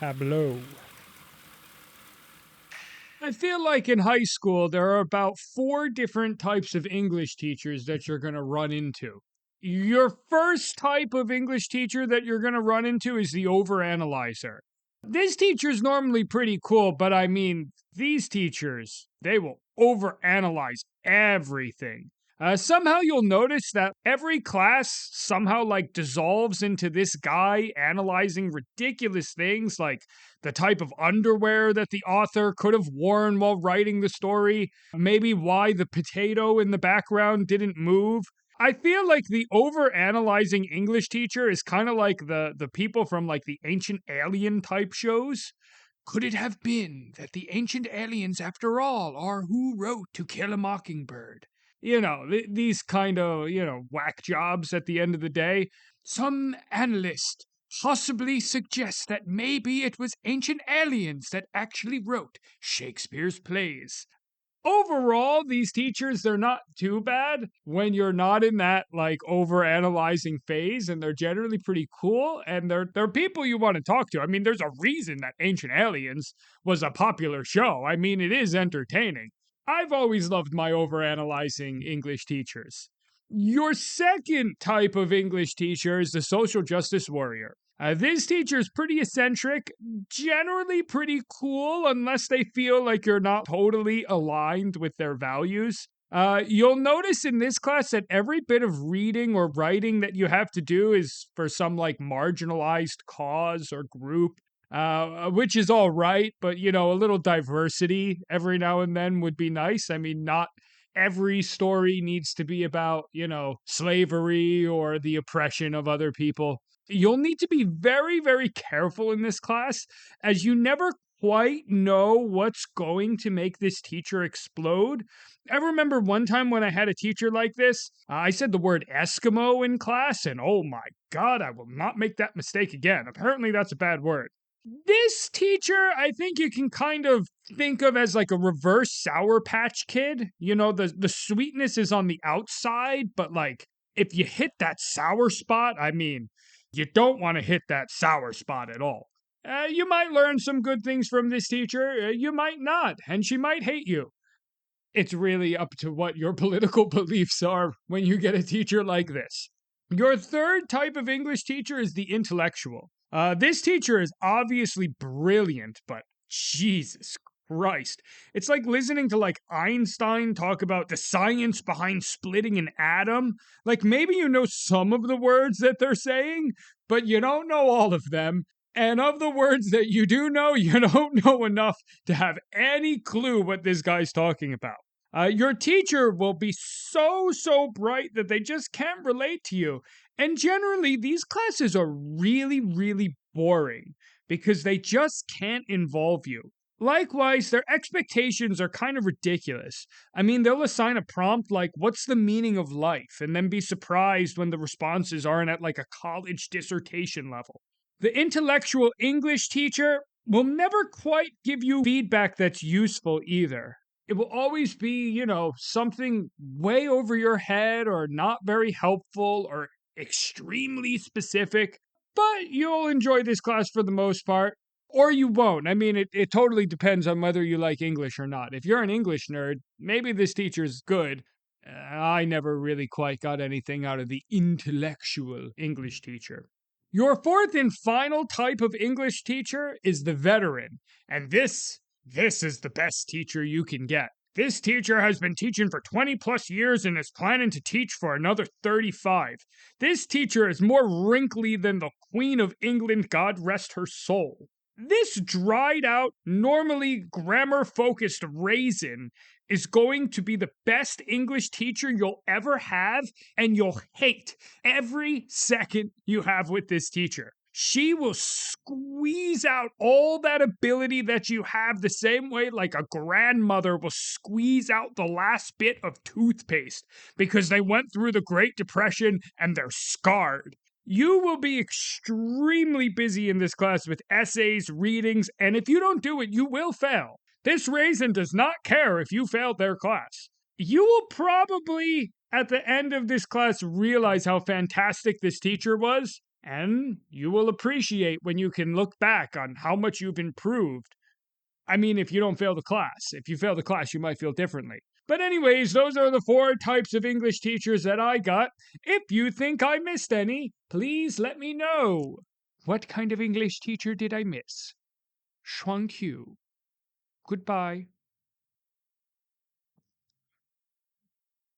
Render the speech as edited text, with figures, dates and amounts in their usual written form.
tableau. I feel like in high school, there are about 4 different types of English teachers that you're going to run into. Your first type of English teacher that you're going to run into is the overanalyzer. This teacher's normally pretty cool, but I mean, these teachers, they will overanalyze everything. Somehow you'll notice that every class somehow like dissolves into this guy analyzing ridiculous things like the type of underwear that the author could have worn while writing the story, maybe why the potato in the background didn't move. I feel like the over-analyzing English teacher is kind of like the people from like the Ancient Alien type shows. Could it have been that the ancient aliens, after all, are who wrote To Kill a Mockingbird? These kind of, whack jobs at the end of the day. Some analyst possibly suggests that maybe it was ancient aliens that actually wrote Shakespeare's plays. Overall, these teachers, they're not too bad when you're not in that like over analyzing phase, and they're generally pretty cool, and they're people you want to talk to. I mean, there's a reason that Ancient Aliens was a popular show. I mean, it is entertaining. I've always loved my over analyzing English teachers. Your second type of English teacher is the social justice warrior. This teacher is pretty eccentric, generally pretty cool, unless they feel like you're not totally aligned with their values. You'll notice in this class that every bit of reading or writing that you have to do is for some like marginalized cause or group, which is all right, but a little diversity every now and then would be nice. I mean, not every story needs to be about, slavery or the oppression of other people. You'll need to be very, very careful in this class, as you never quite know what's going to make this teacher explode. I remember one time when I had a teacher like this, I said the word Eskimo in class, and oh my God, I will not make that mistake again. Apparently, that's a bad word. This teacher, I think you can kind of think of as like a reverse Sour Patch Kid. The sweetness is on the outside, but like if you hit that sour spot, I mean, you don't want to hit that sour spot at all. You might learn some good things from this teacher, you might not, and she might hate you. It's really up to what your political beliefs are when you get a teacher like this. Your third type of English teacher is the intellectual. This teacher is obviously brilliant, but Jesus Christ. It's like listening to like Einstein talk about the science behind splitting an atom. Like maybe you know some of the words that they're saying, but you don't know all of them. And of the words that you do know, you don't know enough to have any clue what this guy's talking about. Your teacher will be so bright that they just can't relate to you. And generally, these classes are really, really boring because they just can't involve you. Likewise, their expectations are kind of ridiculous. I mean, they'll assign a prompt like, what's the meaning of life? And then be surprised when the responses aren't at like a college dissertation level. The intellectual English teacher will never quite give you feedback that's useful either. It will always be, something way over your head or not very helpful or extremely specific, but you'll enjoy this class for the most part. Or you won't. I mean, it totally depends on whether you like English or not. If you're an English nerd, maybe this teacher's good. I never really quite got anything out of the intellectual English teacher. Your fourth and final type of English teacher is the veteran. And this is the best teacher you can get. This teacher has been teaching for 20 plus years and is planning to teach for another 35. This teacher is more wrinkly than the Queen of England, God rest her soul. This dried out, normally grammar focused raisin is going to be the best English teacher you'll ever have, and you'll hate every second you have with this teacher. She will squeeze out all that ability that you have the same way like a grandmother will squeeze out the last bit of toothpaste because they went through the Great Depression and they're scarred. You will be extremely busy in this class with essays, readings, and if you don't do it, you will fail. This raisin does not care if you failed their class. You will probably, at the end of this class, realize how fantastic this teacher was, And you will appreciate when you can look back on how much you've improved. I mean, if you don't fail the class. If you fail the class, you might feel differently. But, anyways, those are the 4 types of English teachers that I got. If you think I missed any, please let me know. What kind of English teacher did I miss? Shuang Q. Goodbye.